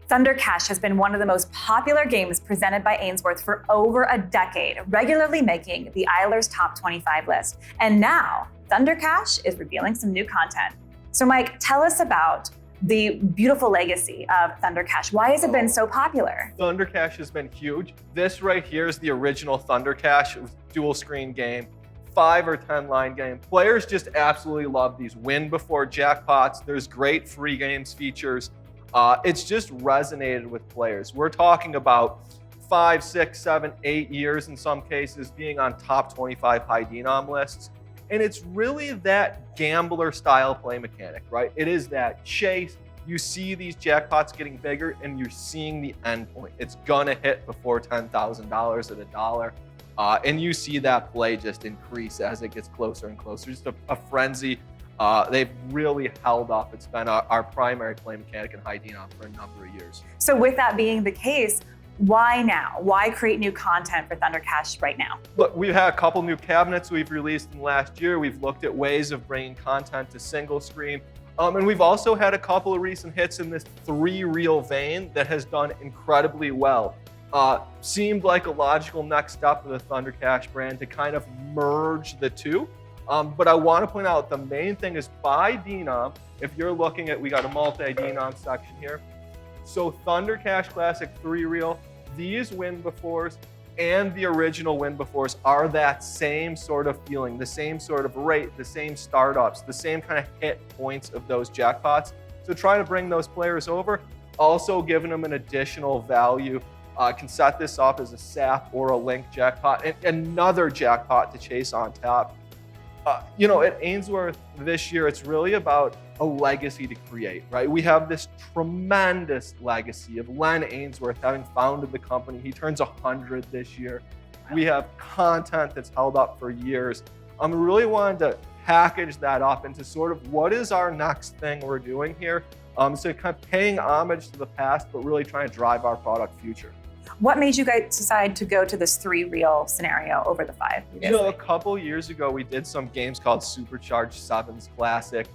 Thundercash has been one of the most popular games presented by Ainsworth for over a decade, regularly making the Eilers Top 25 list. And now, Thundercash is revealing some new content. So Mike, tell us about the beautiful legacy of Thundercash. Why has it been so popular? Thundercash has been huge. This right here is the original Thundercash. It was a dual screen game, 5 or 10 line game. Players just absolutely love these win before jackpots. There's great free games features. It's just resonated with players. We're talking about 5, 6, 7, 8 years in some cases being on top 25 high denom lists. And it's really that gambler style play mechanic, right? It is that chase. You see these jackpots getting bigger and you're seeing the end point. It's gonna hit before $10,000 at a dollar. And you see that play just increase as it gets closer and closer. Just a frenzy. They've really held up. It's been our primary play mechanic in high denom for a number of years. So with that being the case, why now? Why create new content for Thundercash right now? Look, we've had a couple new cabinets we've released in the last year. We've looked at ways of bringing content to single screen. And we've also had a couple of recent hits in this 3-reel vein that has done incredibly well. Seemed like a logical next step for the Thundercash brand to kind of merge the two. But I want to point out the main thing is by denom. If you're looking at, we got a multi-denom section here. So Thundercash Classic 3-reel, these win befores and the original win befores are that same sort of feeling, the same sort of rate, the same startups, the same kind of hit points of those jackpots. So trying to bring those players over, also giving them an additional value. Can set this up as a SAP or a link jackpot and another jackpot to chase on top. At Ainsworth this year, it's really about a legacy to create, right? We have this tremendous legacy of Len Ainsworth having founded the company. He turns 100 this year. We have content that's held up for years. We really wanted to package that up into sort of what is our next thing we're doing here. So kind of paying homage to the past, but really trying to drive our product future. What made you guys decide to go to this 3-reel scenario over the 5? A couple years ago, we did some games called Supercharged Sevens Classic,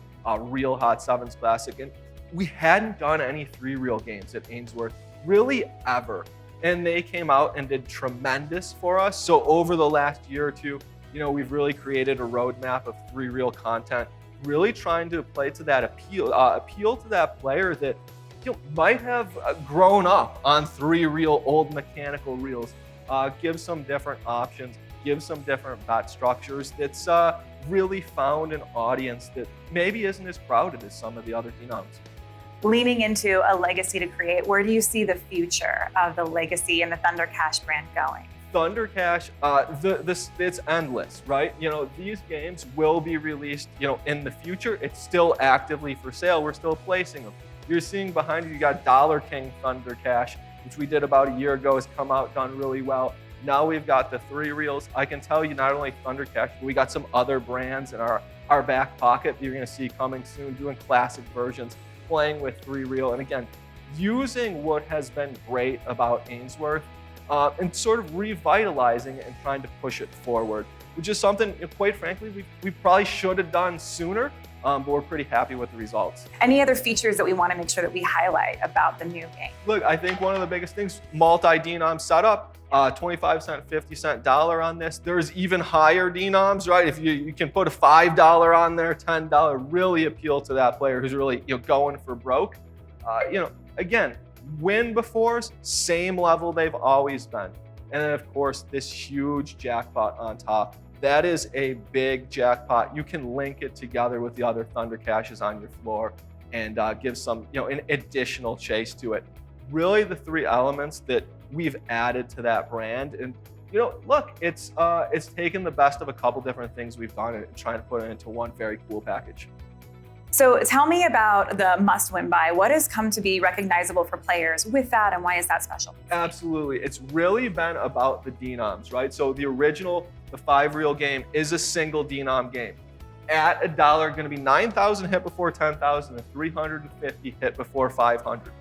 Real Hot Sevens Classic, and we hadn't done any 3-reel games at Ainsworth really ever. And they came out and did tremendous for us. So over the last year or two, we've really created a roadmap of 3-reel content, really trying to play to that appeal to that player that might have grown up on 3-reel old mechanical reels. Give some different options, give some different bet structures that's really found an audience that maybe isn't as crowded as some of the other denoms. Leaning into a legacy to create, where do you see the future of the legacy and the Thundercash brand going? Thundercash, it's endless, right? These games will be released, in the future. It's still actively for sale. We're still placing them. You're seeing behind you got Dollar King Thundercash, which we did about a year ago, has come out, done really well. Now we've got the 3-reels. I can tell you not only Thundercash, but we got some other brands in our back pocket that you're gonna see coming soon, doing classic versions, playing with 3-reel. And again, using what has been great about Ainsworth and sort of revitalizing it and trying to push it forward, which is something, quite frankly, we probably should have done sooner. But we're pretty happy with the results. Any other features that we want to make sure that we highlight about the new game? Look, I think one of the biggest things, multi-denom setup, 25 cent, 50 cent dollar on this. There's even higher denoms, right? If you can put a $5 on there, $10, really appeal to that player who's really going for broke. Again, win befores, same level they've always been. And then of course, this huge jackpot on top. That is a big jackpot. You can link it together with the other Thundercashes on your floor and give some, an additional chase to it. Really the 3 elements that we've added to that brand. And, look, it's taken the best of a couple different things we've done and trying to put it into one very cool package. So tell me about the must-win buy. What has come to be recognizable for players with that, and why is that special? Absolutely. It's really been about the denoms, right? So the original, the 5-reel game is a single denom game. At a dollar, going to be 9,000 hit before 10,000 and 350 hit before 500.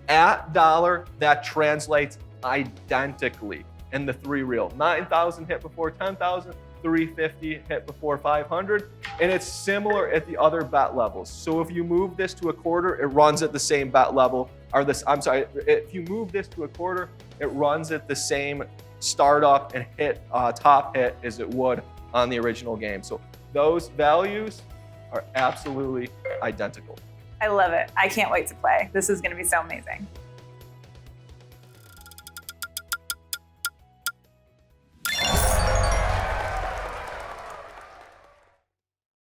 At dollar, that translates identically in the 3-reel. 9,000 hit before 10,000, 350 hit before 500, and it's similar at the other bet levels. So if you move this to a quarter, it runs at the same bet level. are this. I'm sorry, if you move this to a quarter, it runs at the same startup and hit top hit as it would on the original game. So those values are absolutely identical. I love it. I can't wait to play. This is going to be so amazing.